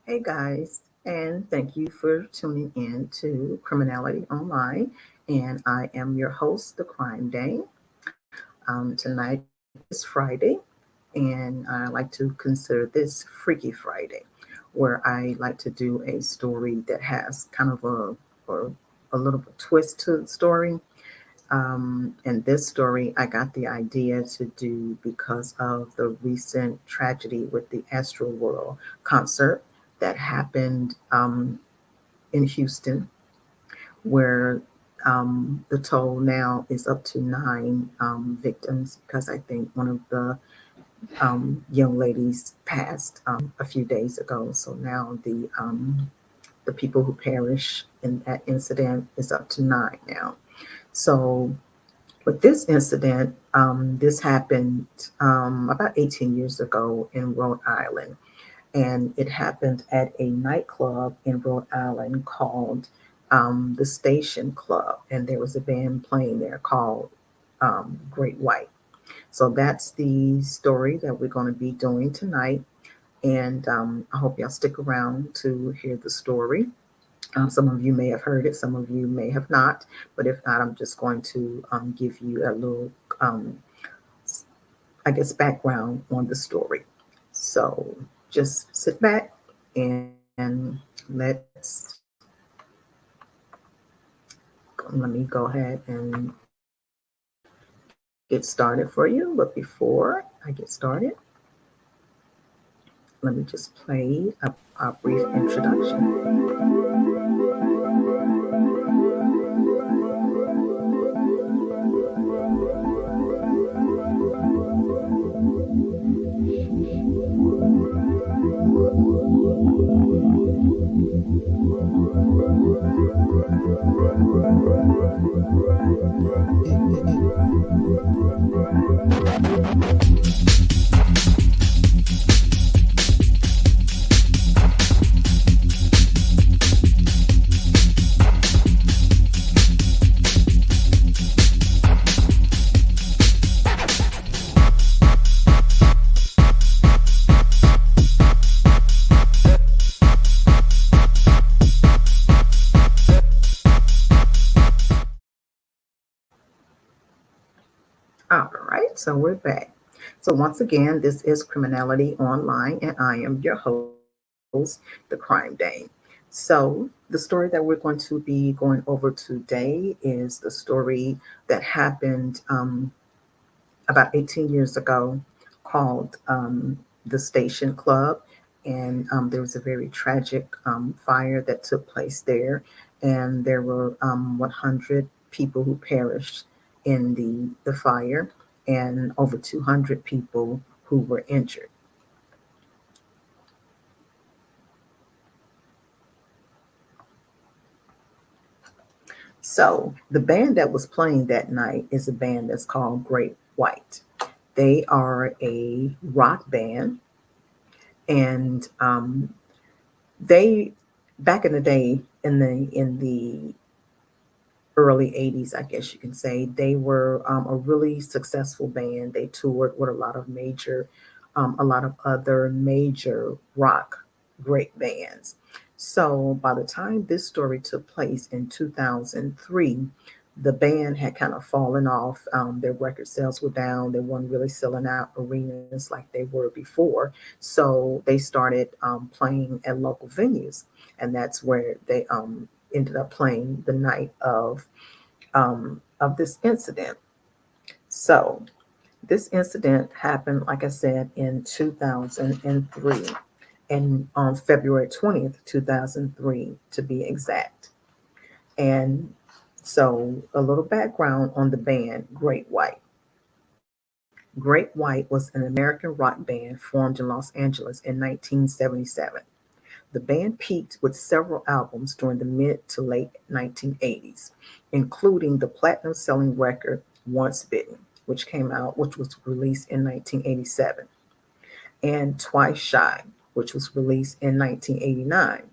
Hey guys, and thank you for tuning in to Criminality Online. And I am your host, The Crime Dame. Tonight is Friday, and I like to consider this Freaky Friday, where I like to do a story that has kind of a little bit twist to the story. And this story I got the idea to do because of the recent tragedy with the Astro World concert that happened in Houston, where the toll now is up to nine victims because I think one of the young ladies passed a few days ago. So now the people who perished in that incident is up to nine now. So with this incident, this happened about 18 years ago in Rhode Island. And it happened at a nightclub in Rhode Island called the Station Club. And there was a band playing there called Great White. So that's the story that we're going to be doing tonight. And I hope y'all stick around to hear the story. Some of you may have heard it, some of you may have not, but if not, I'm just going to give you a little, um, background on the story. So just sit back and let's let me go ahead and get started for you. But before I get started, let me just play a brief introduction. All right, so we're back. So once again, this is Criminality Online, and I am your host, The Crime Dame. So the story that we're going to be going over today is the story that happened about 18 years ago called the Station Club. And there was a very tragic fire that took place there. And there were 100 people who perished in the fire and over 200 people who were injured. So the band that was playing that night is a band that's called Great White. They are a rock band, and they back in the day in the early 80s, I guess you can say, they were a really successful band. They toured with a lot of other major rock great bands. So by the time this story took place in 2003, the band had kind of fallen off. Their record sales were down. They weren't really selling out arenas like they were before. So they started playing at local venues. And that's where they ended up playing the night of this incident. So this incident happened, like I said, in 2003, and on February 20th, 2003, to be exact. And so a little background on the band Great White. Great White was an American rock band formed in Los Angeles in 1977. The band peaked with several albums during the mid to late 1980s, including the platinum selling record Once Bitten, which was released in 1987, and Twice Shy, which was released in 1989.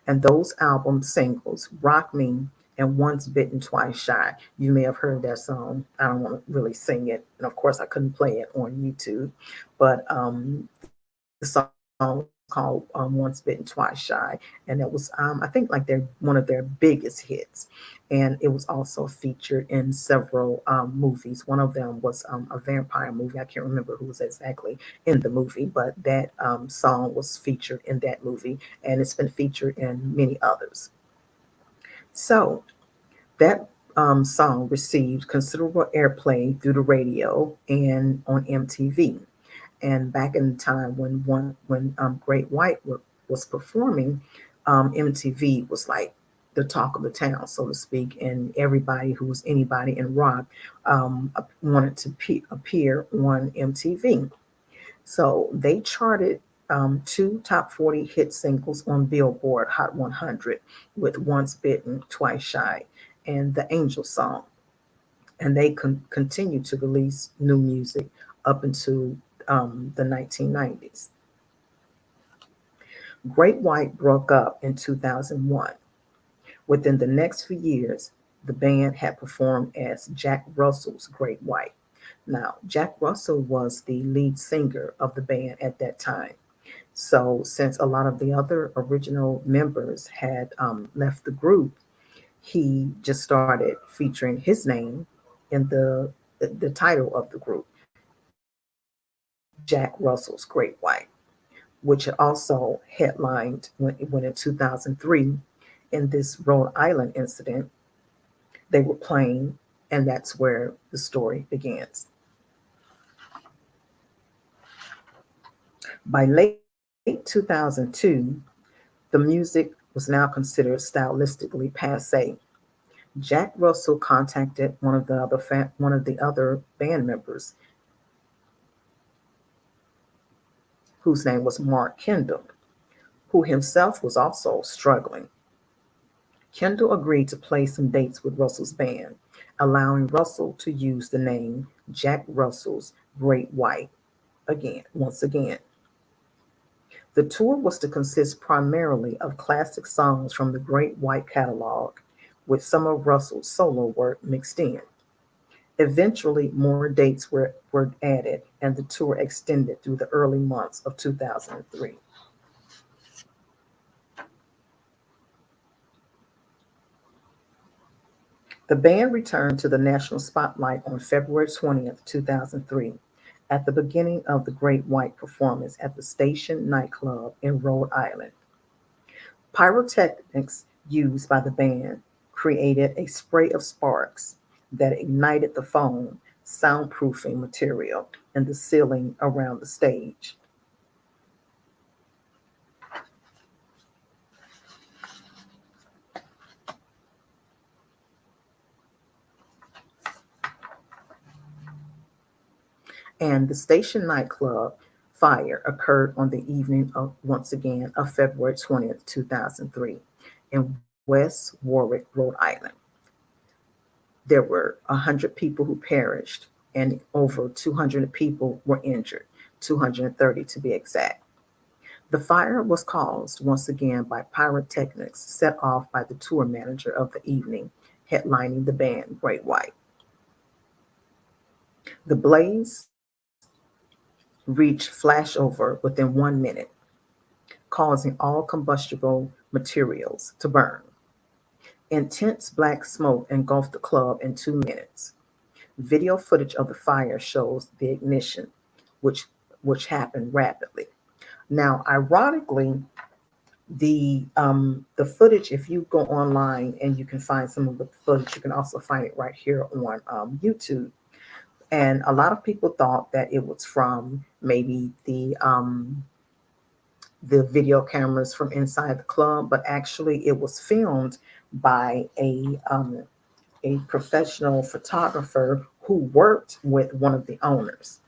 And those album singles, Rock Me and Once Bitten, Twice Shy, you may have heard that song. I don't want to really sing it. And of course, I couldn't play it on YouTube. But the song was called called Once Bitten, Twice Shy. And it was, I think, like one of their biggest hits. And it was also featured in several movies. One of them was a vampire movie. I can't remember who was exactly in the movie, but that song was featured in that movie. And it's been featured in many others. So that song received considerable airplay through the radio and on MTV. And back in the time when Great White was performing, MTV was like the talk of the town, so to speak, and everybody who was anybody in rock wanted to appear on MTV. So they charted two top 40 hit singles on Billboard Hot 100 with Once Bitten, Twice Shy, and The Angel Song. And they continued to release new music up into the 1990s. Great White broke up in 2001. Within the next few years, the band had performed as Jack Russell's Great White. Now, Jack Russell was the lead singer of the band at that time. So, since a lot of the other original members had left the group, he just started featuring his name in the title of the group, Jack Russell's Great White, which also headlined when in 2003, in this Rhode Island incident, they were playing, and that's where the story begins. By late 2002, the music was now considered stylistically passe. Jack Russell contacted one of the other band members, whose name was Mark Kendall, who himself was also struggling. Kendall agreed to play some dates with Russell's band, allowing Russell to use the name Jack Russell's Great White once again. The tour was to consist primarily of classic songs from the Great White catalog, with some of Russell's solo work mixed in. Eventually, more dates were added, and the tour extended through the early months of 2003. The band returned to the national spotlight on February 20th, 2003, at the beginning of the Great White performance at the Station nightclub in Rhode Island. Pyrotechnics used by the band created a spray of sparks that ignited the foam soundproofing material in the ceiling around the stage. And the Station nightclub fire occurred on the evening of, once again, of February 20th, 2003, in West Warwick, Rhode Island. There were 100 people who perished, and over 200 people were injured, 230 to be exact. The fire was caused once again by pyrotechnics set off by the tour manager of the evening, headlining the band Great White. The blaze reached flashover within 1 minute, causing all combustible materials to burn. Intense black smoke engulfed the club in 2 minutes. Video footage of the fire shows the ignition, which happened rapidly. Now, ironically, the footage, if you go online and you can find some of the footage, you can also find it right here on YouTube. And a lot of people thought that it was from maybe the video cameras from inside the club, but actually it was filmed by a professional photographer who worked with one of the owners.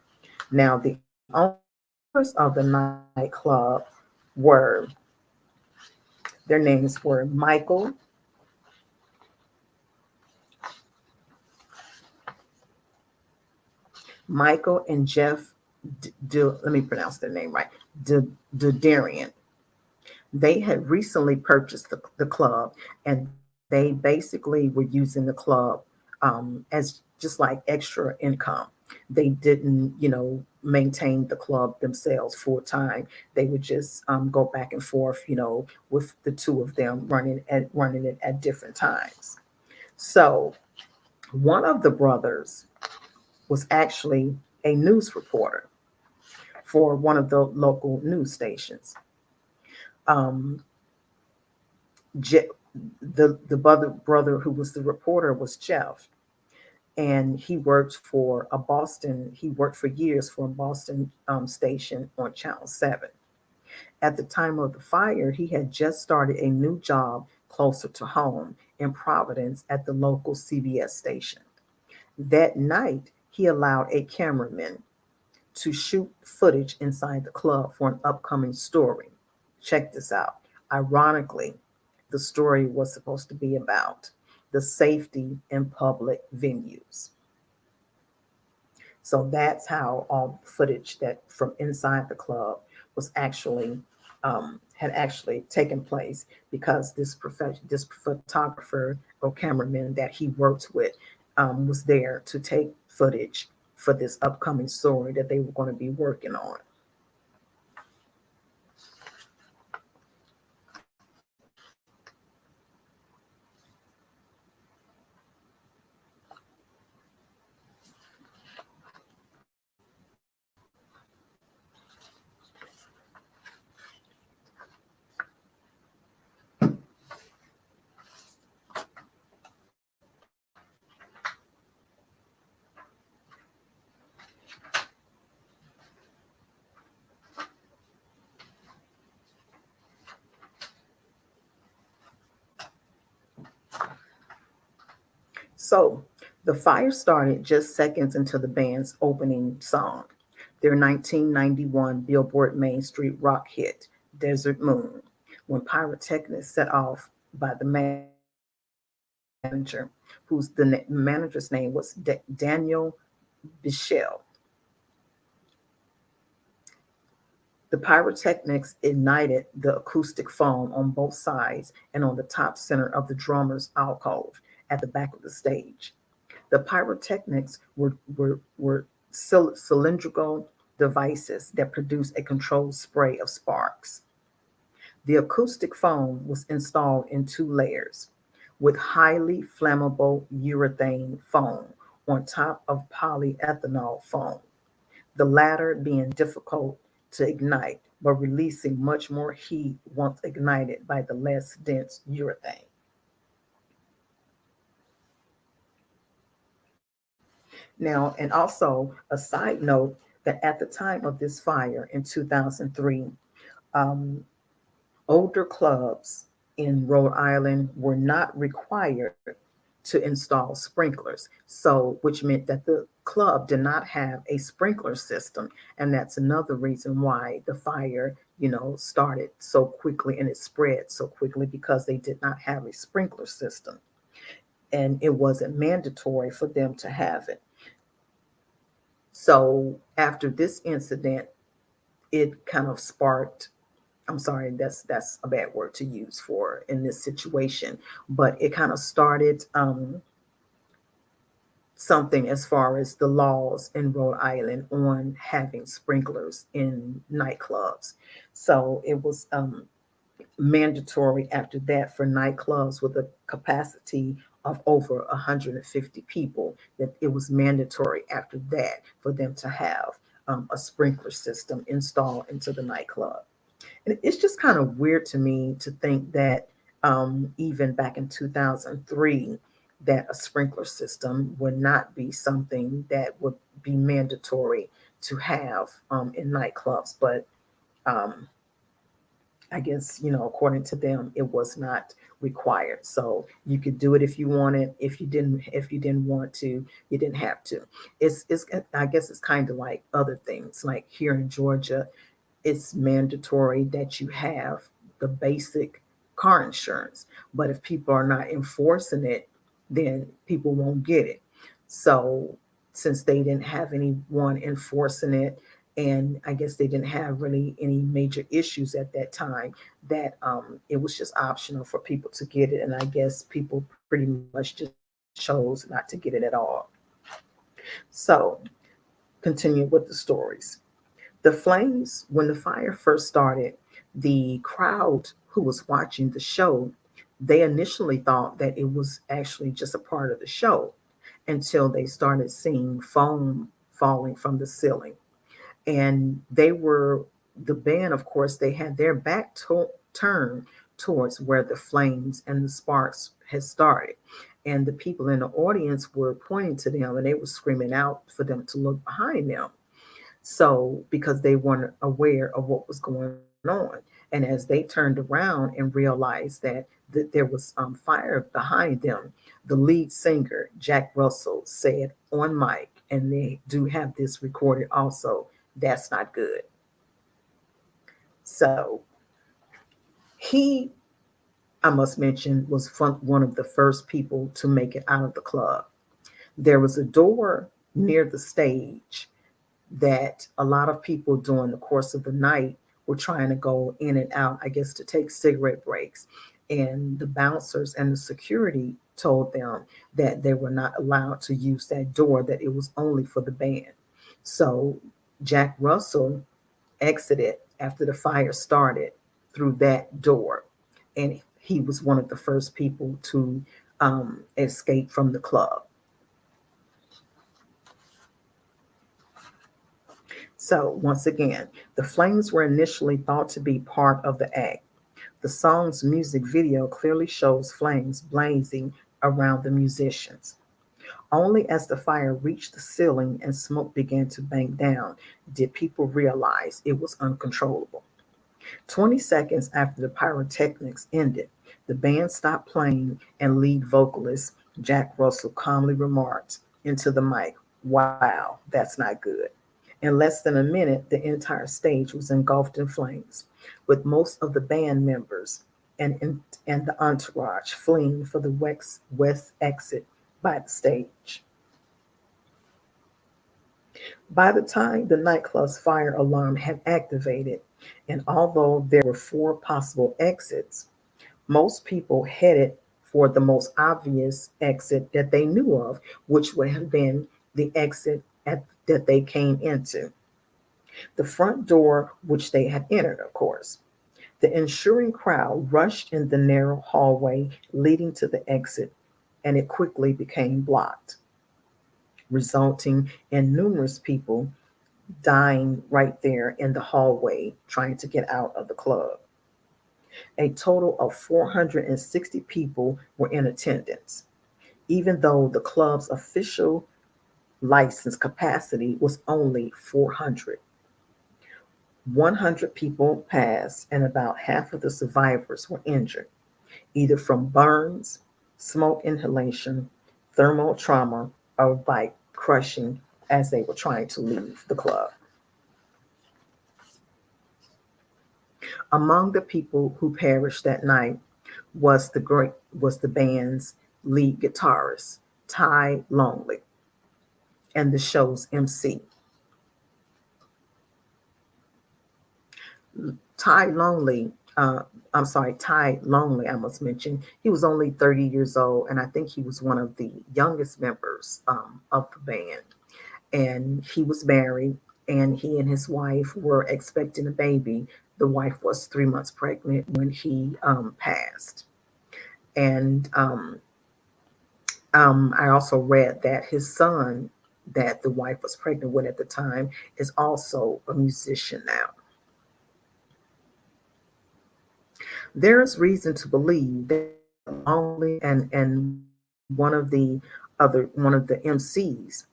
Now, the owners of the nightclub were, their names were Michael and Jeff, let me pronounce their name right, Derderian. They had recently purchased the club, and they basically were using the club as just like extra income. They didn't, maintain the club themselves full time. They would just go back and forth, with the two of them running it at different times. So one of the brothers was actually a news reporter for one of the local news stations. Um, Je- the brother who was the reporter was Jeff, and he worked for a Boston. He worked for years for a Boston station on Channel 7. At the time of the fire, he had just started a new job closer to home in Providence at the local CBS station. That night, he allowed a cameraman to shoot footage inside the club for an upcoming story. Check this out. Ironically, the story was supposed to be about the safety in public venues. So that's how all the footage that from inside the club was actually had actually taken place, because this photographer or cameraman that he worked with was there to take footage for this upcoming story that they were going to be working on. So the fire started just seconds into the band's opening song, their 1991 Billboard Main Street rock hit, Desert Moon, when pyrotechnics set off by the manager, whose the manager's name was Daniel Biechele. The pyrotechnics ignited the acoustic foam on both sides and on the top center of the drummer's alcove at the back of the stage. The pyrotechnics were cylindrical devices that produce a controlled spray of sparks. The acoustic foam was installed in two layers, with highly flammable urethane foam on top of polyethanol foam, the latter being difficult to ignite, but releasing much more heat once ignited by the less dense urethane. Now, and also a side note that at the time of this fire in 2003, um, older clubs in Rhode Island were not required to install sprinklers. So, which meant that the club did not have a sprinkler system. And that's another reason why the fire, started so quickly and it spread so quickly, because they did not have a sprinkler system. And it wasn't mandatory for them to have it. So after this incident, it kind of sparked, I'm sorry, that's a bad word to use for in this situation, but it kind of started something as far as the laws in Rhode Island on having sprinklers in nightclubs. So it was mandatory after that for nightclubs with a capacity of over 150 people, that it was mandatory after that for them to have a sprinkler system installed into the nightclub. And it's just kind of weird to me to think that even back in 2003, that a sprinkler system would not be something that would be mandatory to have in nightclubs. But um, I guess, according to them, it was not required. So you could do it if you wanted. If you didn't want to, you didn't have to. It's I guess it's kind of like other things. Like here in Georgia, it's mandatory that you have the basic car insurance. But if people are not enforcing it, then people won't get it. So since they didn't have anyone enforcing it, and I guess they didn't have really any major issues at that time, that it was just optional for people to get it. And I guess people pretty much just chose not to get it at all. So continue with the stories. The flames, when the fire first started, the crowd who was watching the show, they initially thought that it was actually just a part of the show until they started seeing foam falling from the ceiling. And the band, of course, they had their turned towards where the flames and the sparks had started. And the people in the audience were pointing to them and they were screaming out for them to look behind them. So, because they weren't aware of what was going on. And as they turned around and realized that there was fire behind them, the lead singer, Jack Russell, said on mic, and they do have this recorded also, that's not good. So, he, I must mention, was one of the first people to make it out of the club. There was a door near the stage that a lot of people during the course of the night were trying to go in and out, I guess, to take cigarette breaks. And the bouncers and the security told them that they were not allowed to use that door, that it was only for the band. So Jack Russell exited after the fire started through that door. And he was one of the first people to escape from the club. So, once again, the flames were initially thought to be part of the act. The song's music video clearly shows flames blazing around the musicians. Only as the fire reached the ceiling and smoke began to bank down did people realize it was uncontrollable. 20 seconds after the pyrotechnics ended, the band stopped playing and lead vocalist Jack Russell calmly remarked into the mic, "Wow, that's not good." In less than a minute, the entire stage was engulfed in flames, with most of the band members and the entourage fleeing for the west exit by the stage. By the time the nightclub's fire alarm had activated, and although there were four possible exits, most people headed for the most obvious exit that they knew of, which would have been the exit that they came into, the front door, which they had entered, of course. The ensuing crowd rushed in the narrow hallway leading to the exit, and it quickly became blocked, resulting in numerous people dying right there in the hallway trying to get out of the club. A total of 460 people were in attendance, even though the club's official license capacity was only 400. 100 people passed, and about half of the survivors were injured, either from burns, smoke inhalation, thermal trauma, or by crushing as they were trying to leave the club. Among the people who perished that night was the band's lead guitarist, Ty Longley, and the show's MC. Ty Longley, I must mention, he was only 30 years old, and I think he was one of the youngest members of the band. And he was married, and he and his wife were expecting a baby. The wife was 3 months pregnant when he passed. And I also read that his son, that the wife was pregnant with at the time, is also a musician now. There is reason to believe that Longley and one of the MCs,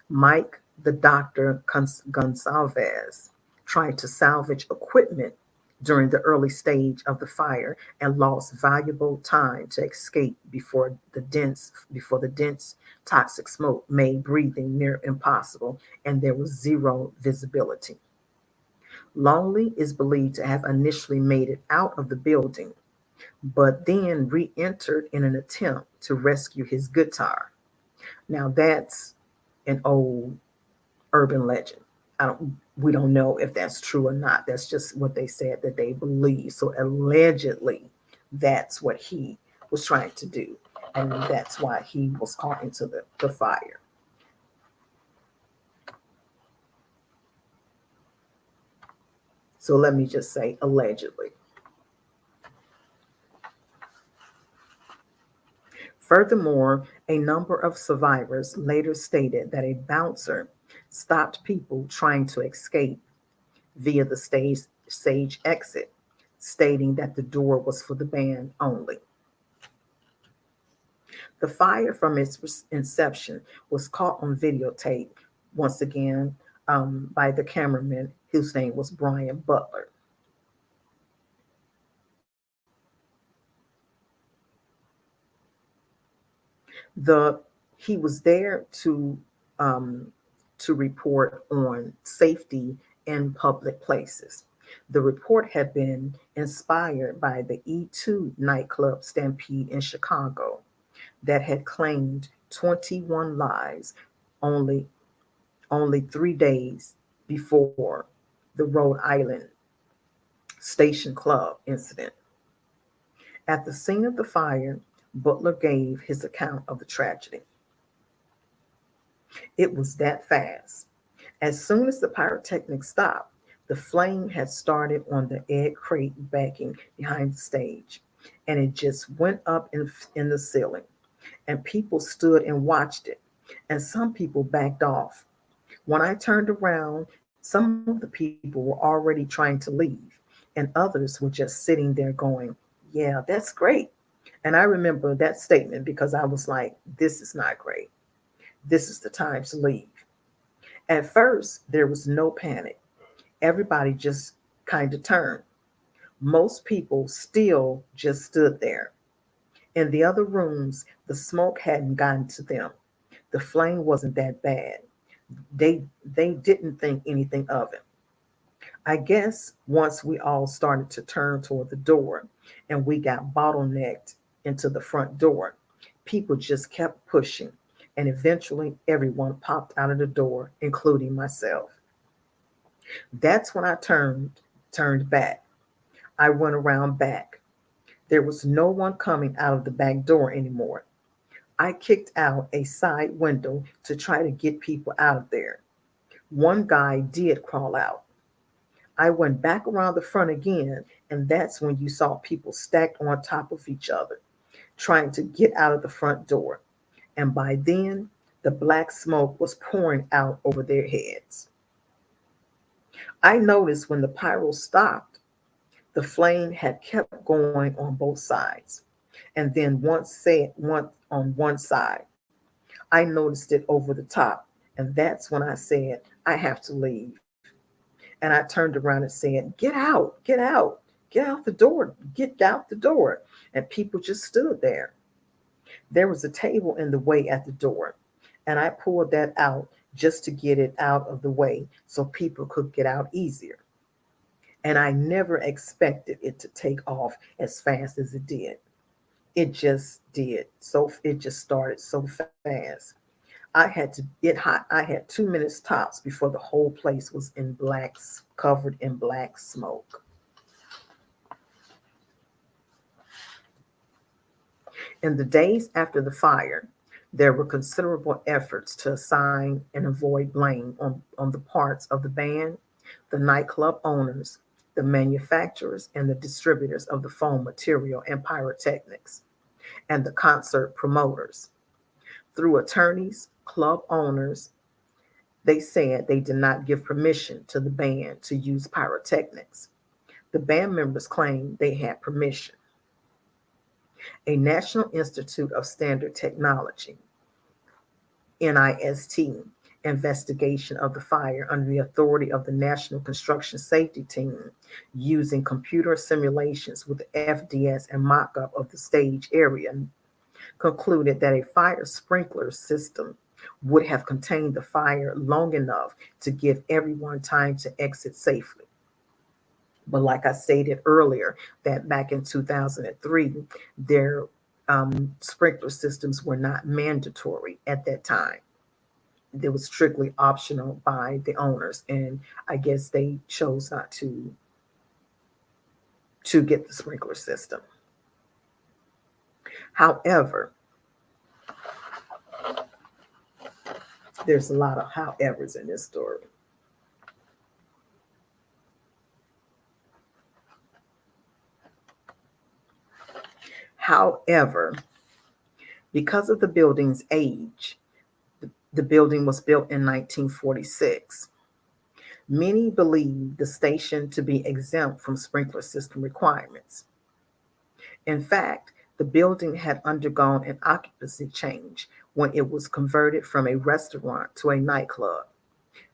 Mike the Doctor Gonsalves, tried to salvage equipment during the early stage of the fire and lost valuable time to escape before the dense toxic smoke made breathing near impossible and there was zero visibility. Longley is believed to have initially made it out of the building, but then re-entered in an attempt to rescue his guitar. Now that's an old urban legend. We don't know if that's true or not. That's just what they said that they believe. So allegedly, that's what he was trying to do, and that's why he was caught into the fire. So let me just say allegedly. Furthermore, a number of survivors later stated that a bouncer stopped people trying to escape via the stage exit, stating that the door was for the band only. The fire from its inception was caught on videotape, once again, by the cameraman whose name was Brian Butler. The He was there um, to report on safety in public places. The report had been inspired by the E2 nightclub stampede in Chicago that had claimed 21 lives only only 3 days before the Rhode Island Station Club incident. At the scene of the fire, Butler gave his account of the tragedy. It was that fast. As soon as the pyrotechnics stopped, the flame had started on the egg crate backing behind the stage, and it just went up in the ceiling. And people stood and watched it, and some people backed off. When I turned around, some of the people were already trying to leave, and others were just sitting there going, "Yeah, that's great." And I remember that statement because I was like, this is not great. This is the time to leave. At first, there was no panic. Everybody just kind of turned. Most people still just stood there. In the other rooms, the smoke hadn't gotten to them. The flame wasn't that bad. They didn't think anything of it. I guess once we all started to turn toward the door and we got bottlenecked into the front door, people just kept pushing, and eventually everyone popped out of the door, including myself. That's when I turned back. I went around back. There was no one coming out of the back door anymore. I kicked out a side window to try to get people out of there. One guy did crawl out. I went back around the front again, and that's when you saw people stacked on top of each other, trying to get out of the front door. And by then, the black smoke was pouring out over their heads. I noticed when the pyro stopped, the flame had kept going on both sides. And then once on one side, I noticed it over the top. And that's when I said, I have to leave. And I turned around and said, get out, get out, get out the door, get out the door. And people just stood there. There was a table in the way at the door, and I pulled that out just to get it out of the way so people could get out easier. And I never expected it to take off as fast as it did. It just did. So it just started so fast. I had 2 minutes tops before the whole place was covered in black smoke. In the days after the fire, there were considerable efforts to assign and avoid blame on the parts of the band, the nightclub owners, the manufacturers, and the distributors of the foam material and pyrotechnics, and the concert promoters. Through attorneys, club owners, they said they did not give permission to the band to use pyrotechnics. The band members claimed they had permission. A National Institute of Standard Technology NIST investigation of the fire under the authority of the National Construction Safety Team using computer simulations with the FDS and mock-up of the stage area concluded that a fire sprinkler system would have contained the fire long enough to give everyone time to exit safely. But like I stated earlier, that back in 2003, their sprinkler systems were not mandatory at that time. It was strictly optional by the owners, and I guess they chose not to get the sprinkler system. However, there's a lot of howevers in this story. However, because of the building's age, the building was built in 1946. Many believe the station to be exempt from sprinkler system requirements. In fact, the building had undergone an occupancy change when it was converted from a restaurant to a nightclub.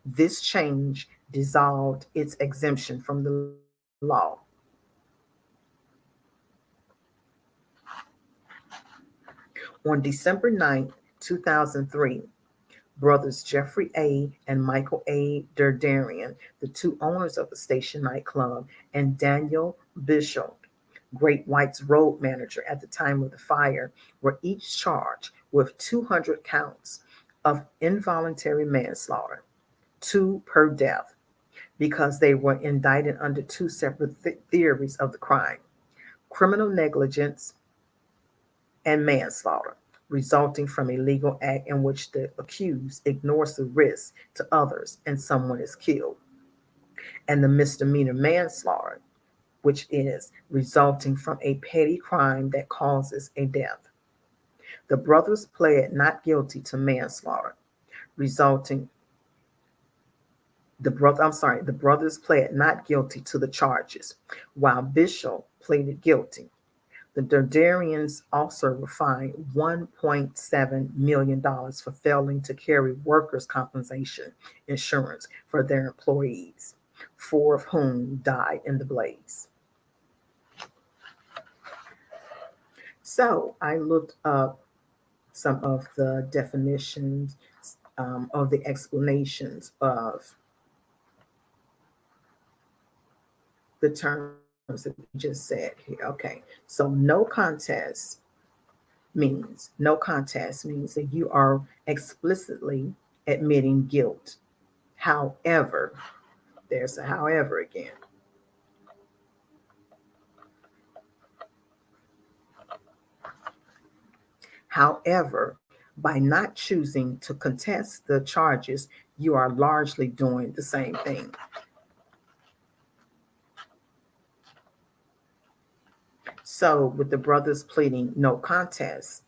This change dissolved its exemption from the law. On December 9th, 2003, brothers Jeffrey A. and Michael A. Derderian, the two owners of the station nightclub, and Daniel Biechele, Great White's road manager at the time of the fire, were each charged with 200 counts of involuntary manslaughter, two per death, because they were indicted under two separate theories of the crime: criminal negligence and manslaughter, resulting from a legal act in which the accused ignores the risk to others and someone is killed, and the misdemeanor manslaughter, which is resulting from a petty crime that causes a death. The brothers pled not guilty to manslaughter, resulting the brothers pled not guilty to the charges, while Biechele pleaded guilty. The Derderians also were fined $1.7 million for failing to carry workers' compensation insurance for their employees, four of whom died in the blaze. So I looked up some of the definitions of the explanations of the terms that you just said here. Okay, so no contest means that you are explicitly admitting guilt. However, there's a however again. However, by not choosing to contest the charges, you are largely doing the same thing. So, with the brothers pleading no contest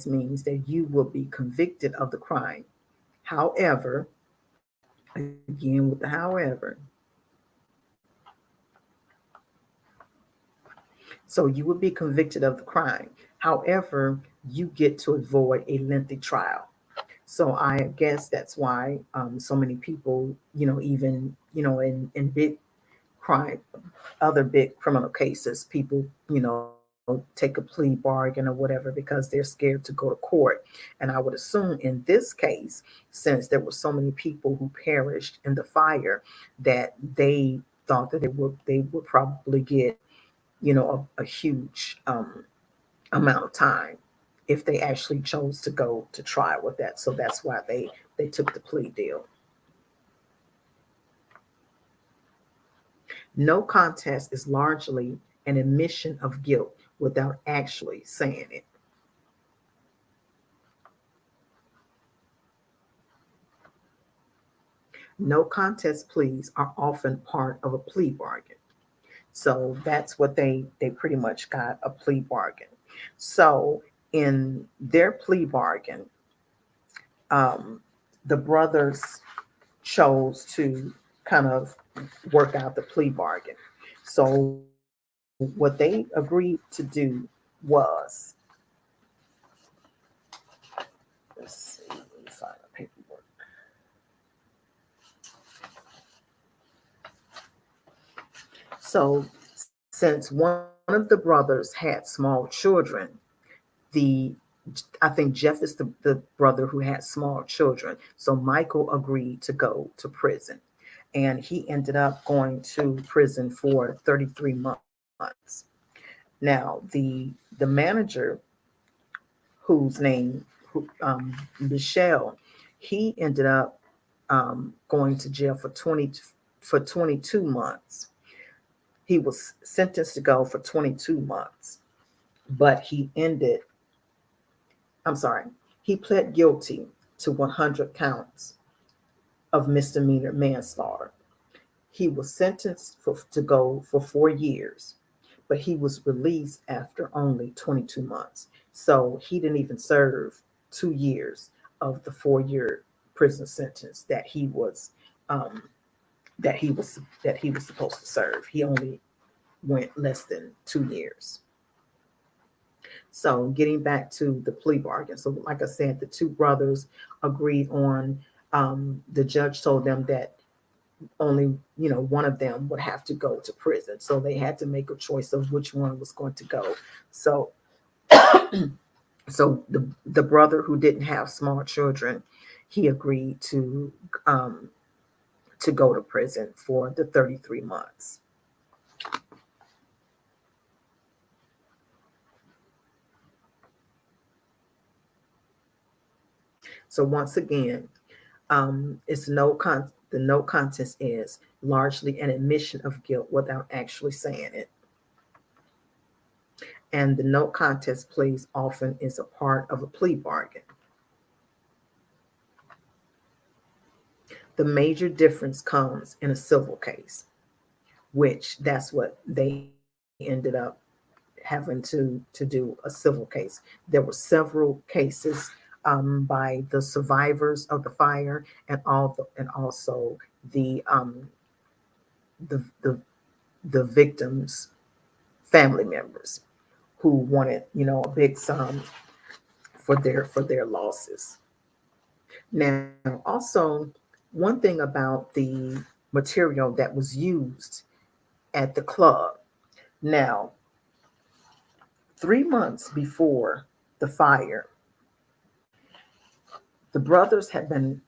means that you will be convicted of the crime. However, again with the however, so you will be convicted of the crime. However, you get to avoid a lengthy trial. So I guess that's why so many people, even in big crime, other big criminal cases, people, take a plea bargain or whatever because they're scared to go to court. And I would assume in this case, since there were so many people who perished in the fire, that they thought that they would probably get, a huge amount of time if they actually chose to go to trial with that. So that's why they took the plea deal. No contest is largely an admission of guilt without actually saying it. No contest pleas are often part of a plea bargain. So that's what they pretty much got, a plea bargain. So in their plea bargain, um, the brothers chose to kind of work out the plea bargain. So what they agreed to do was, let's see, let me find the paperwork. So since one of the brothers had small children, the I think Jeff is the brother who had small children. So Michael agreed to go to prison. And he ended up going to prison for 33 months. Now, the manager, whose name Biechele, he ended up going to jail for 22 months. He was sentenced to go for 22 months, but I'm sorry, he pled guilty to 100 counts of misdemeanor manslaughter. He was sentenced to go for 4 years, but he was released after only 22 months. So he didn't even serve 2 years of the 4-year prison sentence um, that he was supposed to serve. He only went less than 2 years. So getting back to the plea bargain. So like I said, the two brothers agreed on, the judge told them that only, one of them would have to go to prison. So they had to make a choice of which one was going to go. So so the brother who didn't have small children, he agreed um to go to prison for the 33 months. So once again, it's the no contest is largely an admission of guilt without actually saying it. And the no contest pleas often is a part of a plea bargain. The major difference comes in a civil case, which that's what they ended up having to do a civil case. There were several cases, by the survivors of the fire, and also the the the, the victims' family members who wanted, a big sum for their losses. Now, also, one thing about the material that was used at the club. Now, 3 months before the fire, the brothers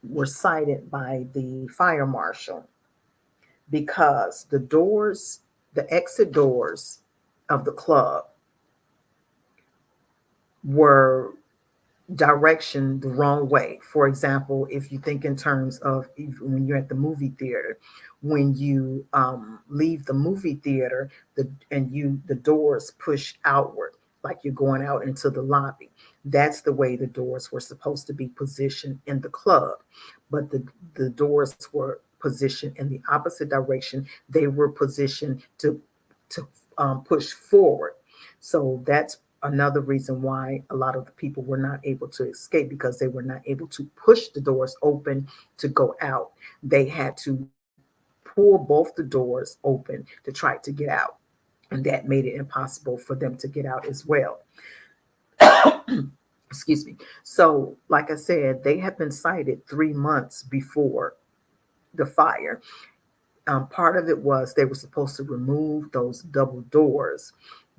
were cited by the fire marshal because the exit doors of the club were direction the wrong way. For example, if you think in terms of when you're at the movie theater, when you leave the movie theater, the doors push outward, like you're going out into the lobby. That's the way the doors were supposed to be positioned in the club, but the doors were positioned in the opposite direction. They were positioned to push forward. So that's another reason why a lot of the people were not able to escape, because they were not able to push the doors open to go out. They had to pull both the doors open to try to get out. And that made it impossible for them to get out as well. Excuse me. So, like I said, they had been cited 3 months before the fire. Part of it was they were supposed to remove those double doors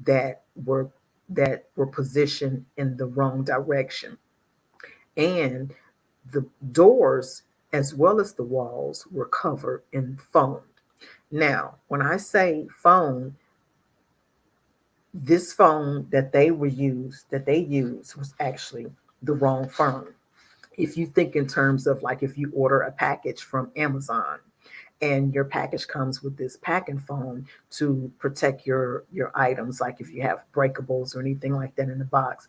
that were that were positioned in the wrong direction, and the doors as well as the walls were covered in foam. Now, when I say foam, this foam that they used was actually the wrong foam. If you think in terms of, like, if you order a package from Amazon and your package comes with this packing foam to protect your items, like if you have breakables or anything like that in the box,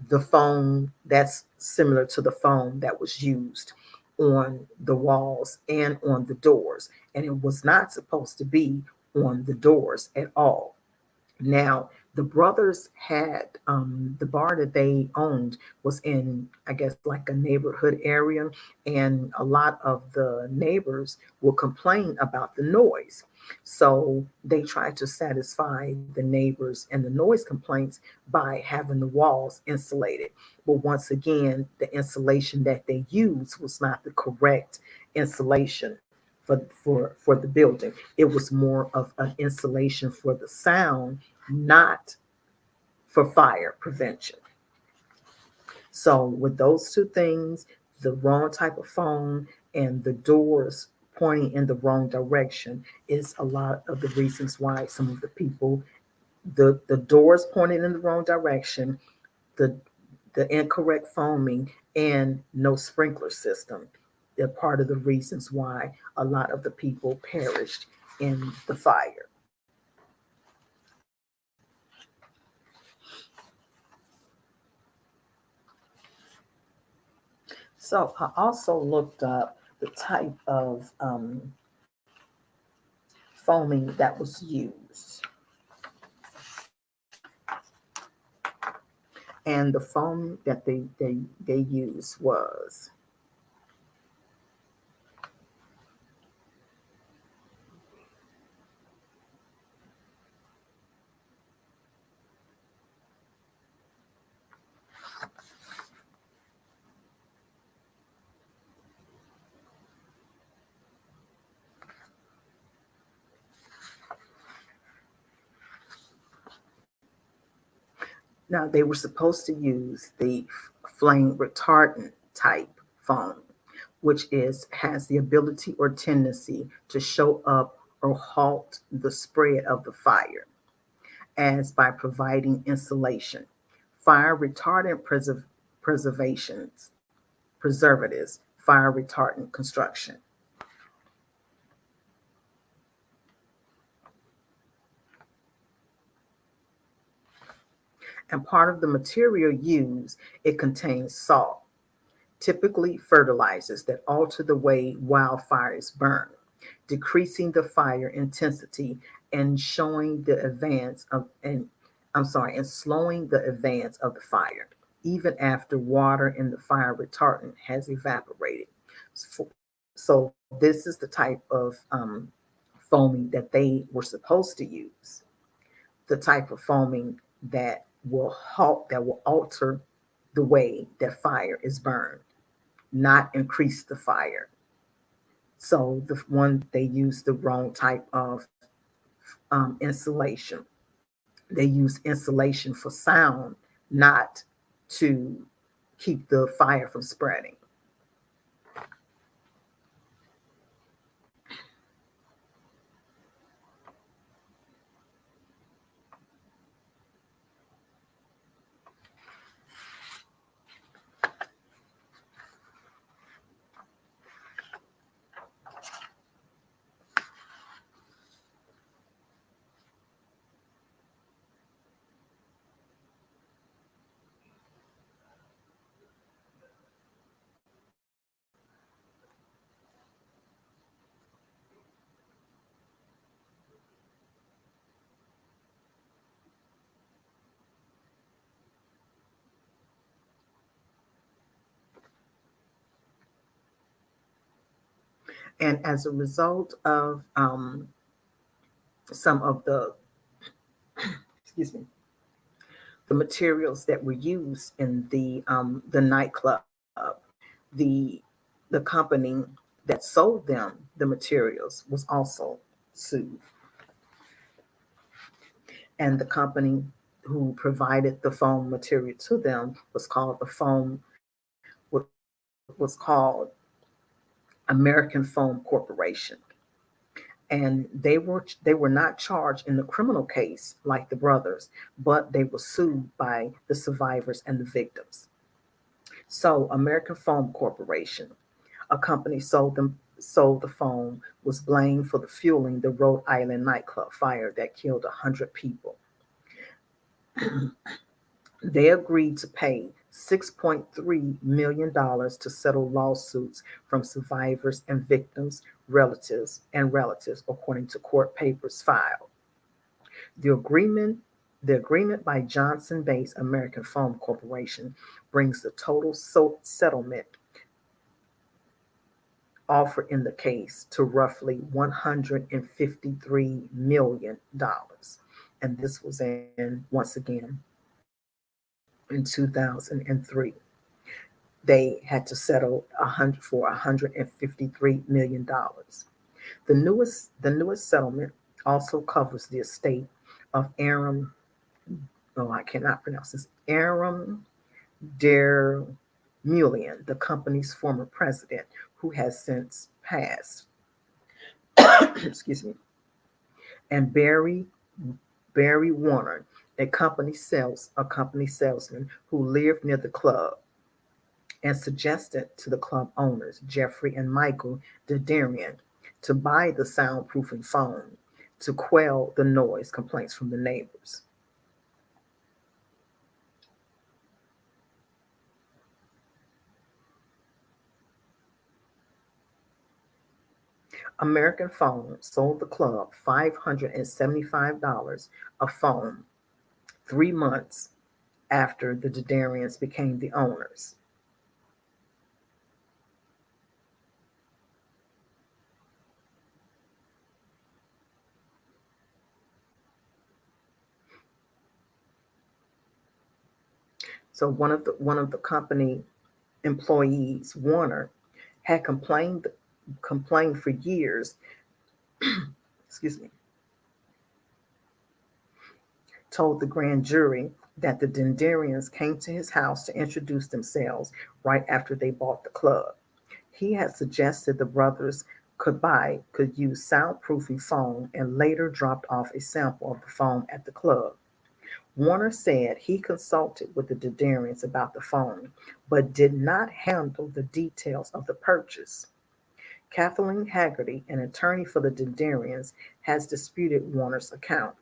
the foam that's similar to the foam that was used on the walls and on the doors, and it was not supposed to be on the doors at all. Now, the brothers had, the bar that they owned was in, I guess, like a neighborhood area, and a lot of the neighbors will complain about the noise. So they tried to satisfy the neighbors and the noise complaints by having the walls insulated. But once again, the insulation that they used was not the correct insulation for the building. It was more of an insulation for the sound, not for fire prevention. So with those two things, the wrong type of phone and the doors pointing in the wrong direction is a lot of the reasons why some of the people, the doors pointing in the wrong direction, the the incorrect foaming, and no sprinkler system. They're part of the reasons why a lot of the people perished in the fire. So I also looked up the type of foaming that was used. And the foam that they used was now they were supposed to use the flame retardant type foam, which is has the ability or tendency to show up or halt the spread of the fire, as by providing insulation, fire retardant preservations, preservatives, fire retardant construction. And part of the material used, it contains salt, typically fertilizers that alter the way wildfires burn, decreasing the fire intensity and showing the advance of and I'm sorry, and slowing the advance of the fire, even after water in the fire retardant has evaporated. So, so this is the type of foaming that they were supposed to use. The type of foaming that will alter the way that fire is burned, not increase the fire. So the one they used the wrong type of insulation. They use insulation for sound, not to keep the fire from spreading. And as a result of some of the excuse me, the materials that were used in the nightclub, the the company that sold them the materials was also sued, and the company who provided the foam material to them was called was called American Foam Corporation, and they were not charged in the criminal case like the brothers, but they were sued by the survivors and the victims. So American Foam Corporation, a company sold the foam, was blamed for the fueling the Rhode Island nightclub fire that killed 100 people. They agreed to pay $6.3 million to settle lawsuits from survivors and victims, relatives, according to court papers filed. The agreement the agreement by Johnson-based American Foam Corporation brings the total settlement offered in the case to roughly $153 million. And this was once again, in 2003. They had to settle $153 million. The newest settlement also covers the estate of Aaron, oh, I cannot pronounce this, Aaron Derderian, the company's former president, who has since passed. Excuse me. And Barry Warner, a company salesman who lived near the club and suggested to the club owners, Jeffrey and Michael Derderian, to buy the soundproofing foam to quell the noise complaints from the neighbors. American Foam sold the club $575 of foam 3 months after the Derderians became the owners. So one of the company employees, Warner, had complained for years, excuse me, told the grand jury that the Derderians came to his house to introduce themselves right after they bought the club. He had suggested the brothers could use soundproofing foam and later dropped off a sample of the foam at the club. Warner said he consulted with the Derderians about the foam, but did not handle the details of the purchase. Kathleen Haggerty, an attorney for the Derderians, has disputed Warner's account,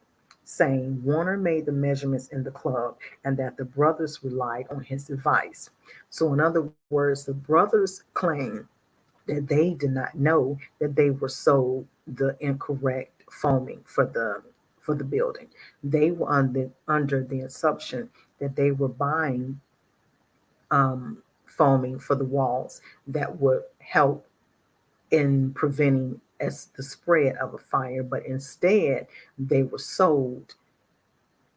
saying Warner made the measurements in the club and that the brothers relied on his advice. So, in other words, the brothers claim that they did not know that they were sold the incorrect foaming for the building. They were under the assumption that they were buying foaming for the walls that would help in preventing as the spread of a fire, but instead they were sold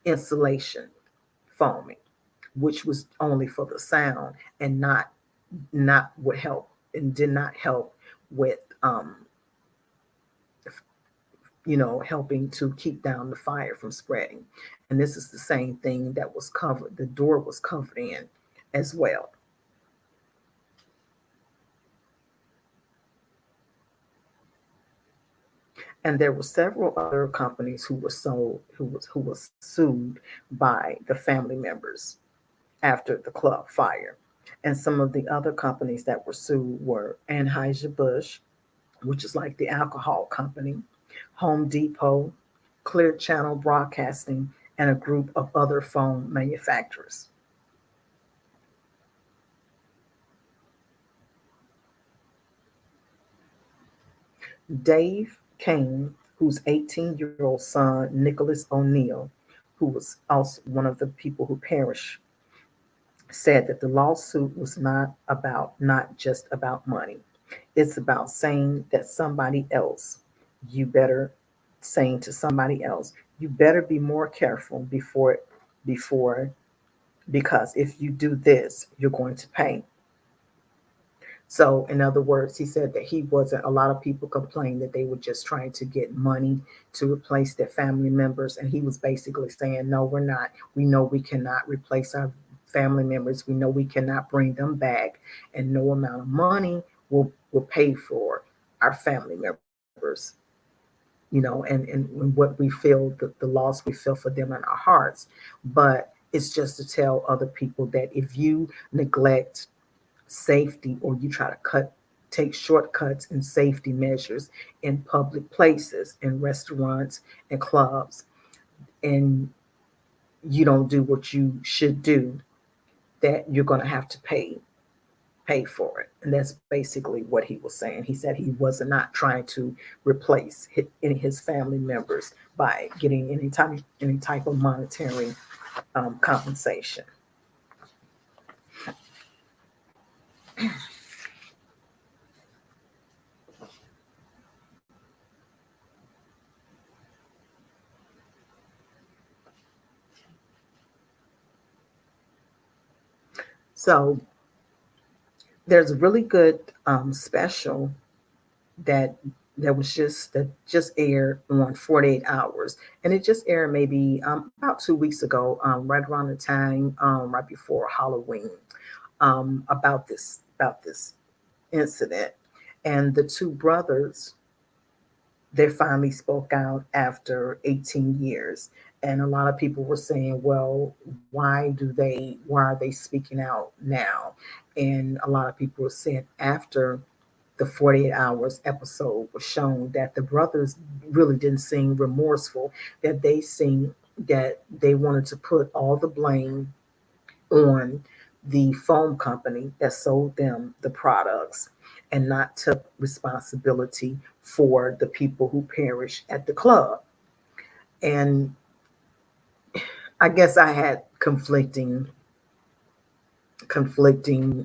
insulation foaming, which was only for the sound and not would help and did not help with helping to keep down the fire from spreading. And this is the same thing that was covered, the door was covered in as well. And there were several other companies who was sued by the family members after the club fire. And some of the other companies that were sued were Anheuser-Busch, which is like the alcohol company, Home Depot, Clear Channel Broadcasting, and a group of other phone manufacturers. Dave Kane, whose 18-year-old son, Nicholas O'Neill, who was also one of the people who perished, said that the lawsuit was not just about money. It's about saying that you better saying to somebody else, you better be more careful before because if you do this, you're going to pay. So, in other words, he said that he wasn't, a lot of people complained that they were just trying to get money to replace their family members. And he was basically saying, no, we're not. We know we cannot replace our family members. We know we cannot bring them back. And no amount of money will pay for our family members, and what we feel, the loss we feel for them in our hearts. But it's just to tell other people that if you neglect safety or you try to take shortcuts in safety measures in public places, in restaurants and clubs, and you don't do what you should do, that you're going to have to pay for it. And that's basically what he was saying. He said he was not trying to replace any of his family members by getting any type of monetary compensation. So there's a really good special that that just aired on 48 hours, and it just aired maybe about 2 weeks ago, right around the time right before Halloween, about this incident. And the two brothers, they finally spoke out after 18 years. And a lot of people were saying, well, why are they speaking out now? And a lot of people were saying after the 48 hours episode was shown that the brothers really didn't seem remorseful, that they seemed that they wanted to put all the blame on the foam company that sold them the products and not took responsibility for the people who perished at the club. And I guess I had conflicting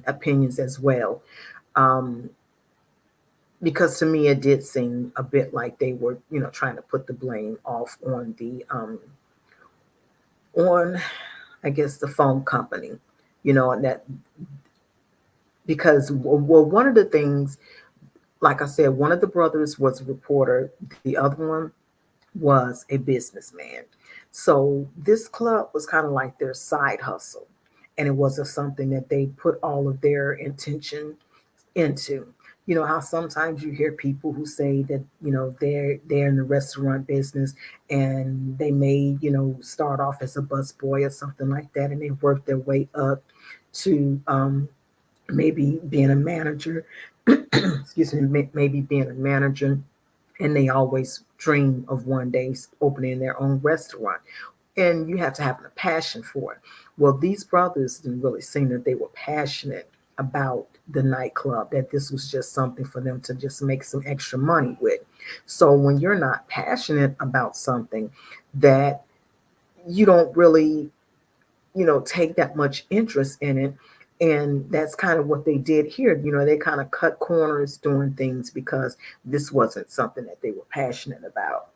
opinions as well. Um, because to me it did seem a bit like they were, trying to put the blame off on the on I guess the phone company, and that because well, one of the things, like I said, one of the brothers was a reporter, the other one was a businessman. So this club was kind of like their side hustle, and it wasn't something that they put all of their intention into. You know how sometimes you hear people who say that they're in the restaurant business and they may start off as a busboy or something like that, and they work their way up to maybe being a manager. Excuse me, maybe being a manager, and they always dream of one day opening their own restaurant, and you have to have a passion for it. Well, these brothers didn't really seem that they were passionate about the nightclub, that this was just something for them to just make some extra money with. So when you're not passionate about something, that you don't really take that much interest in it. And that's kind of what they did here. They kind of cut corners doing things because this wasn't something that they were passionate about.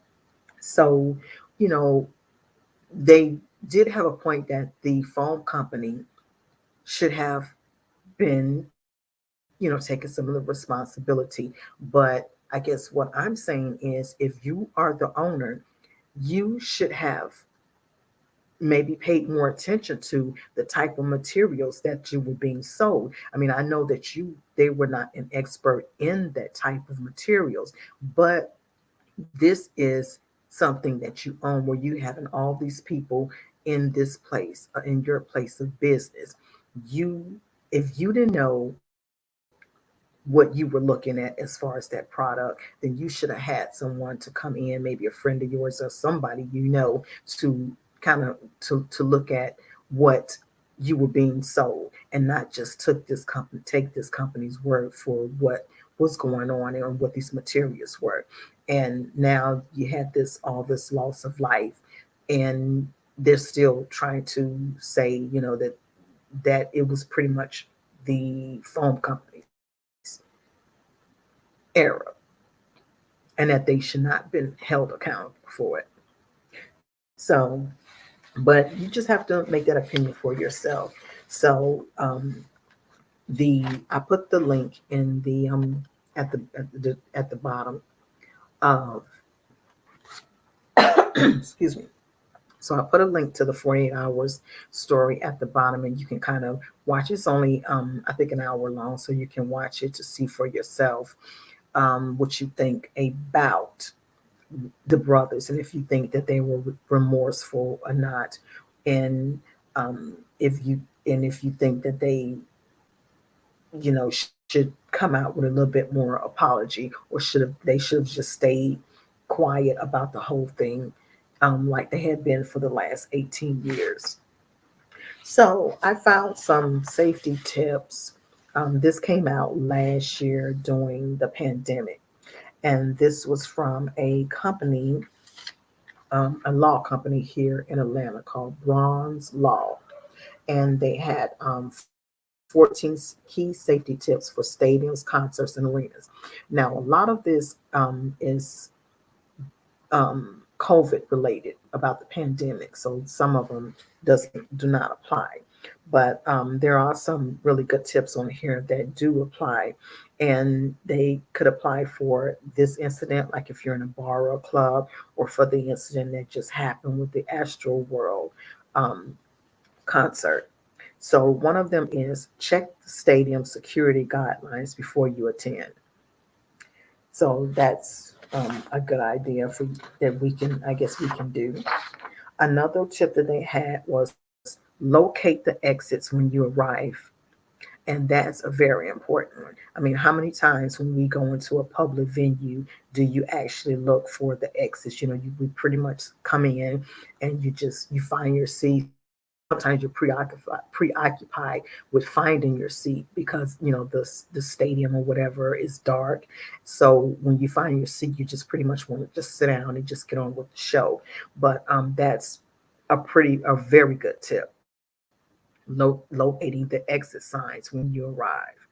So, you know, they did have a point that the phone company should have been, taking some of the responsibility. But I guess what I'm saying is if you are the owner, you should have maybe paid more attention to the type of materials that you were being sold. I mean, I know that they were not an expert in that type of materials, but this is something that you own, where you having all these people in this place, in your place of business. You, if you didn't know what you were looking at as far as that product, then you should have had someone to come in, maybe a friend of yours or somebody to kind of to look at what you were being sold, and not just take this company's word for what was going on and what these materials were. And now you had all this loss of life, and they're still trying to say, that it was pretty much the foam company's error, and that they should not been held accountable for it. So, but you just have to make that opinion for yourself. So, the I put the link in the at the bottom of excuse me. So I put a link to the 48 hours story at the bottom, and you can kind of watch. It's only I think an hour long, so you can watch it to see for yourself what you think about the brothers, and if you think that they were remorseful or not, and if you think that they should come out with a little bit more apology, or should have just stayed quiet about the whole thing, like they had been for the last 18 years. So I found some safety tips. This came out last year during the pandemic, and this was from a company, a law company here in Atlanta called Bronze Law, and they had 14 key safety tips for stadiums, concerts, and arenas. Now, a lot of this is COVID related, about the pandemic, so some of them do not apply. But there are some really good tips on here that do apply, and they could apply for this incident, like if you're in a bar or a club, or for the incident that just happened with the Astro World um, concert. So one of them is check the stadium security guidelines before you attend. So that's a good idea for that we can, I guess, we can do. Another tip that they had was locate the exits when you arrive, and that's a very important one. I mean, how many times when we go into a public venue do you actually look for the exits? We pretty much come in and you find your seat. Sometimes you're preoccupied with finding your seat because the stadium or whatever is dark. So when you find your seat, you just pretty much want to just sit down and just get on with the show. But that's a very good tip. Locating the exit signs when you arrive.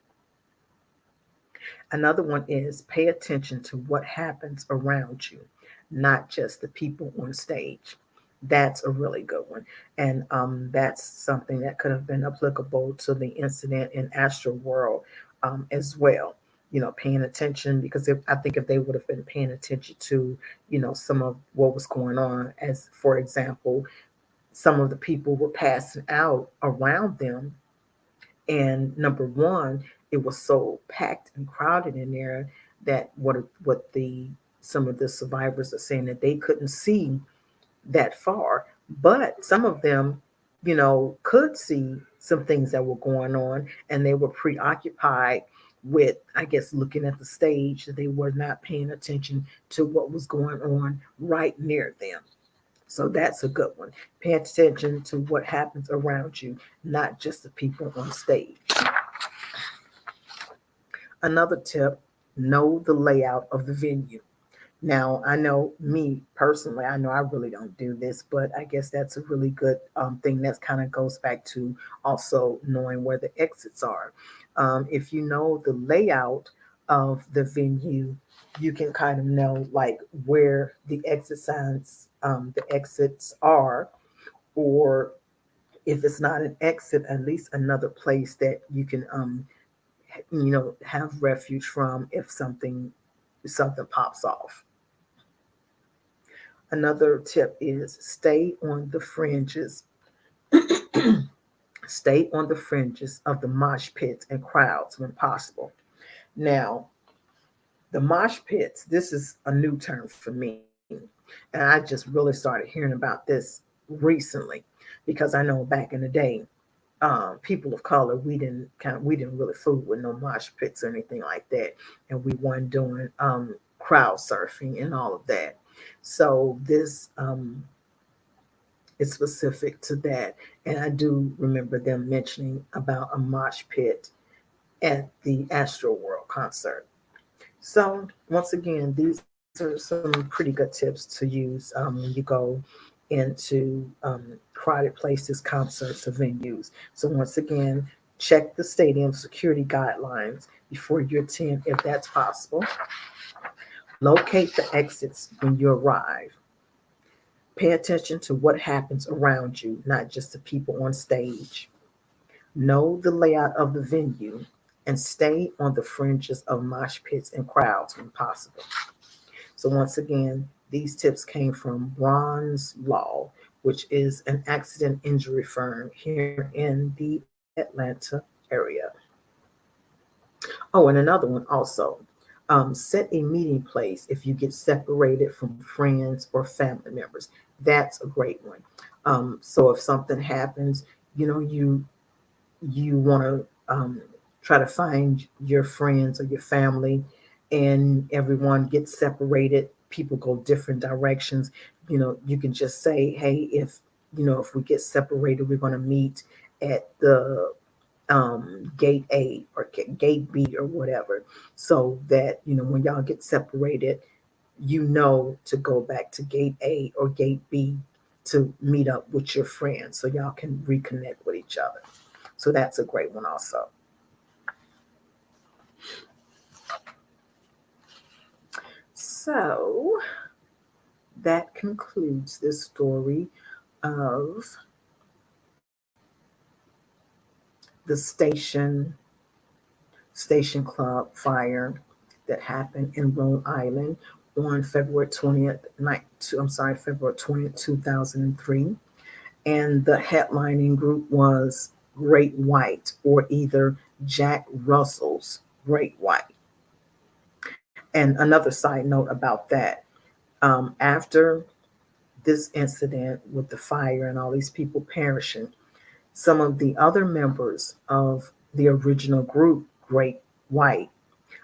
Another one is pay attention to what happens around you, not just the people on stage. That's a really good one. And that's something that could have been applicable to the incident in Astro World as well. Paying attention, because I think if they would have been paying attention to, some of what was going on, as for example, some of the people were passing out around them, and number one, it was so packed and crowded in there that what the some of the survivors are saying that they couldn't see that far, but some of them, could see some things that were going on, and they were preoccupied with, I guess, looking at the stage. They were not paying attention to what was going on right near them. So that's a good one. Pay attention to what happens around you, not just the people on stage. Another tip, know the layout of the venue. Now, I know me personally, I know I really don't do this, but I guess that's a really good thing that kind of goes back to also knowing where the exits are. If you know the layout of the venue, you can kind of know like where the exit signs, the exits are, or if it's not an exit, at least another place that you can, have refuge from if something pops off. Another tip is stay on the fringes. Stay on the fringes of the mosh pits and crowds when possible. Now, the mosh pits, this is a new term for me. And I just really started hearing about this recently, because I know back in the day, people of color, we didn't really fool with no mosh pits or anything like that, and we weren't doing crowd surfing and all of that. So this is specific to that, and I do remember them mentioning about a mosh pit at the Astro World concert. So once again, these are some pretty good tips to use when you go into crowded places, concerts, or venues. So once again, check the stadium security guidelines before you attend if that's possible. Locate the exits when you arrive. Pay attention to what happens around you, not just the people on stage. Know the layout of the venue and stay on the fringes of mosh pits and crowds when possible. So, once again, these tips came from Bronze Law, which is an accident injury firm here in the Atlanta area. Oh, and another one also. Set a meeting place if you get separated from friends or family members. That's a great one. So if something happens, you want to try to find your friends or your family, and everyone gets separated, people go different directions. You can just say, hey, if we get separated, we're going to meet at the gate A or gate B or whatever, so that when y'all get separated, to go back to gate A or gate B to meet up with your friends so y'all can reconnect with each other. So that's a great one also. So that concludes this story of the Station Club fire that happened in Rhode Island on February 20th, 2003. And the headlining group was Great White, or either Jack Russell's Great White. And another side note about that, after this incident with the fire and all these people perishing, some of the other members of the original group, Great White,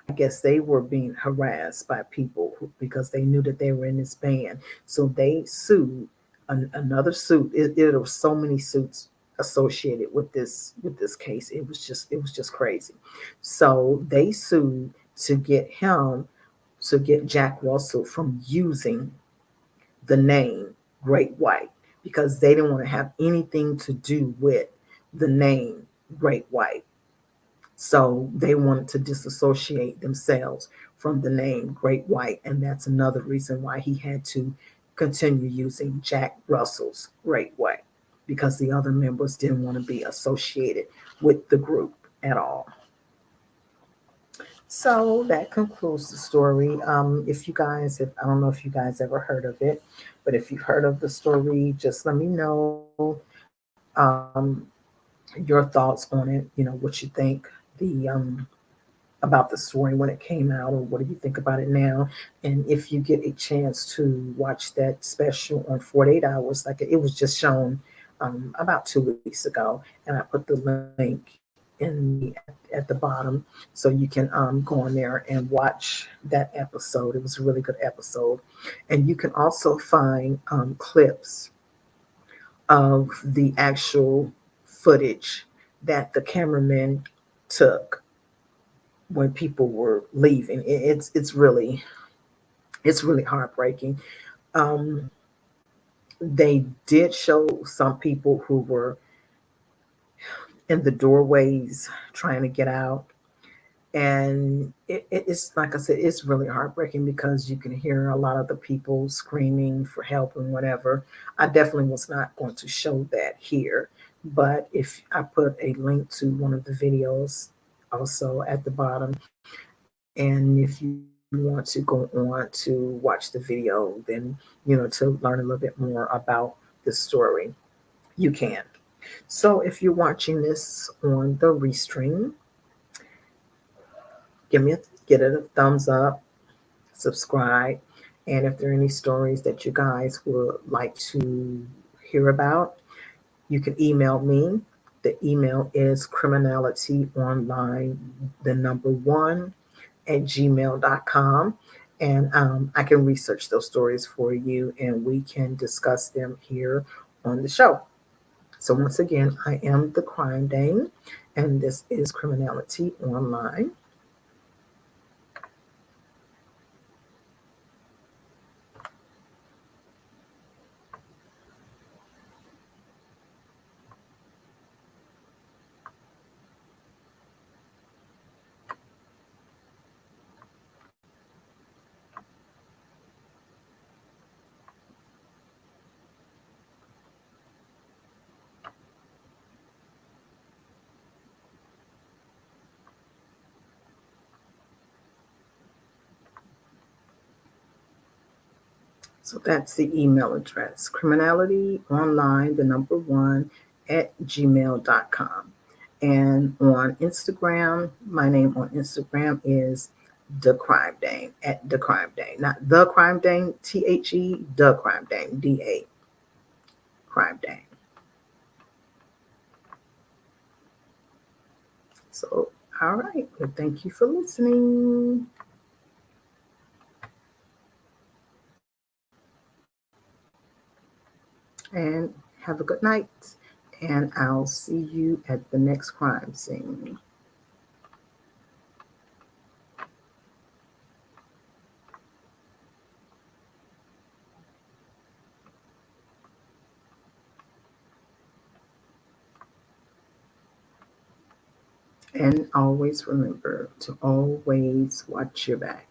I guess they were being harassed by people because they knew that they were in this band. So they sued another suit. There were so many suits associated with this case. It was just crazy. So they sued to get Jack Russell from using the name Great White, because they didn't want to have anything to do with the name Great White. So they wanted to disassociate themselves from the name Great White. And that's another reason why he had to continue using Jack Russell's Great White, because the other members didn't want to be associated with the group at all. So that concludes the story. If I don't know if you guys ever heard of it, but if you've heard of the story, just let me know your thoughts on it. What you think the about the story when it came out, or what do you think about it now? And if you get a chance to watch that special on 48 Hours, like it was just shown about 2 weeks ago, and I put the link at the bottom so you can go on there and watch that episode. It was a really good episode. And you can also find clips of the actual footage that the cameraman took when people were leaving. It's really heartbreaking. Um, they did show some people who were in the doorways trying to get out, and it's like I said, it's really heartbreaking because you can hear a lot of the people screaming for help and whatever. I definitely was not going to show that here, but if I put a link to one of the videos also at the bottom, and if you want to go on to watch the video, then to learn a little bit more about the story, you can. So if you're watching this on the restream, get it a thumbs up, subscribe, and if there are any stories that you guys would like to hear about, you can email me. The email is criminalityonline, the number one, at gmail.com. And I can research those stories for you and we can discuss them here on the show. So, once again, I am the Crime Dame, and this is Criminality Online. So that's the email address, criminalityonline, the number one, at gmail.com. And on Instagram, my name on Instagram is The Crime Dame, at The Crime Dame. Not The Crime Dame, THE, The Crime Dame, DA, Crime Dame. So, all right. Well, thank you for listening. And have a good night. And I'll see you at the next crime scene. And always remember to always watch your back.